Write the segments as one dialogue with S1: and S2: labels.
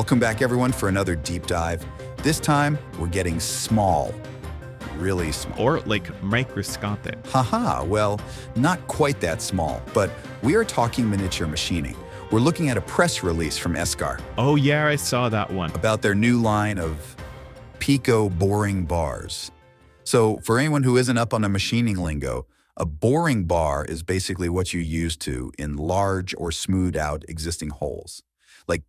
S1: Welcome back, everyone, for another deep dive. This time, we're getting small, really small.
S2: Or like microscopic.
S1: Haha, well, not quite that small, but we are talking miniature machining. We're looking at a press release from Iscar
S2: Oh yeah, I saw that one.
S1: about their new line of Picco boring bars. So for anyone who isn't up on the machining lingo, a boring bar is basically what you use to enlarge or smooth out existing holes. Like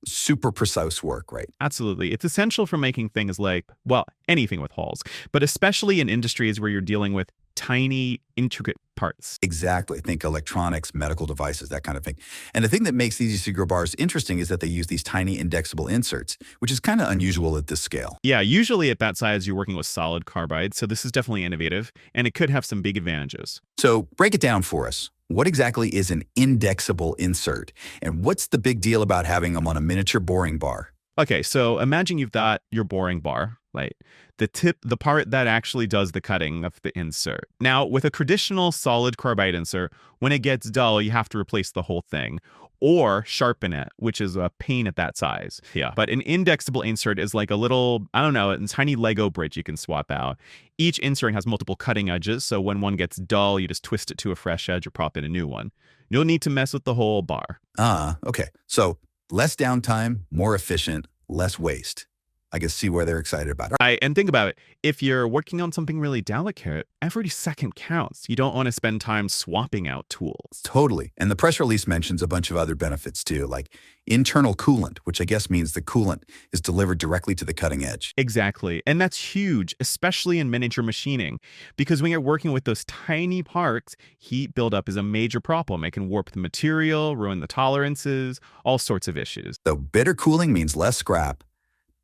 S1: super precise work, right?
S2: Absolutely. It's essential for making things like, well, anything with holes, but especially in industries where you're dealing with tiny, intricate parts.
S1: Exactly. Think electronics, medical devices, that kind of thing. And the thing that makes these Iscar bars interesting is that they use these tiny indexable inserts, which is kind of unusual at this scale.
S2: Yeah, usually at that size, you're working with solid carbide, so this is definitely innovative, and it could have some big advantages.
S1: So break it down for us. What exactly is an indexable insert? And what's the big deal about having them on a miniature boring bar?
S2: Okay, so imagine you've got your boring bar, right? The part that actually does the cutting of the insert. Now, with a traditional solid carbide insert, when it gets dull, you have to replace the whole thing or sharpen it, which is a pain at that size. Yeah. But an indexable insert is like a little, I don't know, a tiny Lego bridge you can swap out. Each insert has multiple cutting edges, so when one gets dull, you just twist it to a fresh edge or prop in a new one. You don't need to mess with the whole bar.
S1: Okay. So less downtime, more efficient, less waste. I can see where they're excited about it.
S2: Right, and think about it. If you're working on something really delicate, every second counts. You don't want to spend time swapping out tools.
S1: Totally. And the press release mentions a bunch of other benefits too, like internal coolant, which I guess means the coolant is delivered directly to the cutting edge.
S2: Exactly. And that's huge, especially in miniature machining, because when you're working with those tiny parts, heat buildup is a major problem. It can warp the material, ruin the tolerances, all sorts of issues.
S1: So better cooling means less scrap,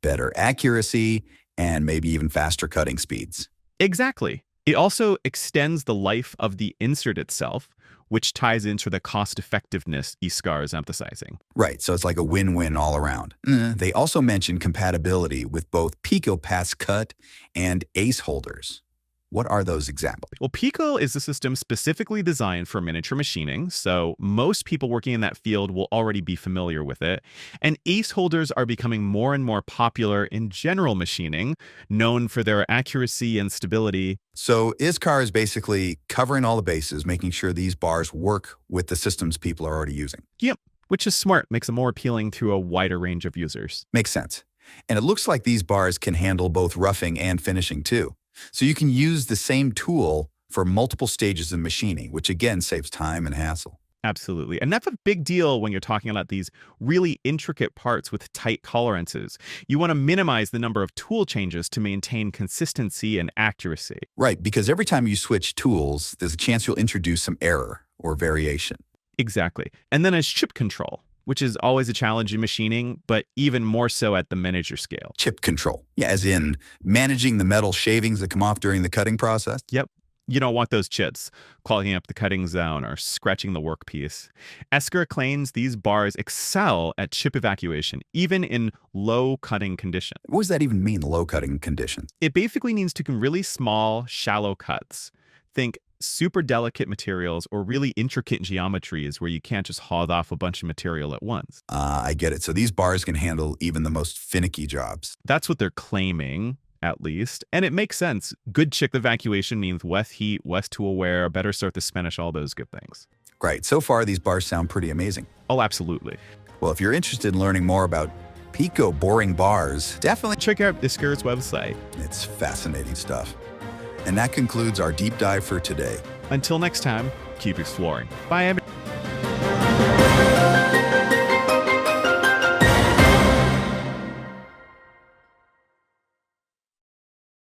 S1: better accuracy, and maybe even faster cutting speeds.
S2: Exactly. It also extends the life of the insert itself, which ties into the cost effectiveness Iscar is emphasizing.
S1: Right, so it's like a win-win all around. They also mention compatibility with both Picco pass cut and ace holders. What are those exactly?
S2: Well, Picco is a system specifically designed for miniature machining, so most people working in that field will already be familiar with it. And ace holders are becoming more and more popular in general machining, known for their accuracy and stability.
S1: So Iscar is basically covering all the bases, making sure these bars work with the systems people are already using.
S2: Yep, which is smart, makes them more appealing to a wider range of users.
S1: Makes sense. And it looks like these bars can handle both roughing and finishing too. So you can use the same tool for multiple stages of machining, which again saves time and hassle.
S2: Absolutely. And that's a big deal when you're talking about these really intricate parts with tight tolerances. You want to minimize the number of tool changes to maintain consistency and accuracy.
S1: Right, because every time you switch tools, there's a chance you'll introduce some error or variation.
S2: Exactly. And then there's chip control, which is always a challenge in machining, but even more so at the miniature scale.
S1: Chip control. Yeah, as in managing the metal shavings that come off during the cutting process.
S2: Yep. You don't want those chips clogging up the cutting zone or scratching the workpiece. Iscar claims these bars excel at chip evacuation, even in low cutting conditions.
S1: What does that even mean, low cutting conditions?
S2: It basically means to do really small, shallow cuts. Think super delicate materials or really intricate geometries where you can't just haul off a bunch of material at once.
S1: I get it. So these bars can handle even the most finicky jobs.
S2: That's what they're claiming, at least. And it makes sense. Good chip evacuation means less heat, less tool wear, better surface finish, all those good things.
S1: Great. So far, these bars sound pretty amazing.
S2: Oh, absolutely.
S1: Well, if you're interested in learning more about Picco boring bars, definitely
S2: Check out Iscar's website.
S1: It's fascinating stuff. And that concludes our deep dive for today.
S2: Until next time, keep exploring. Bye, everyone.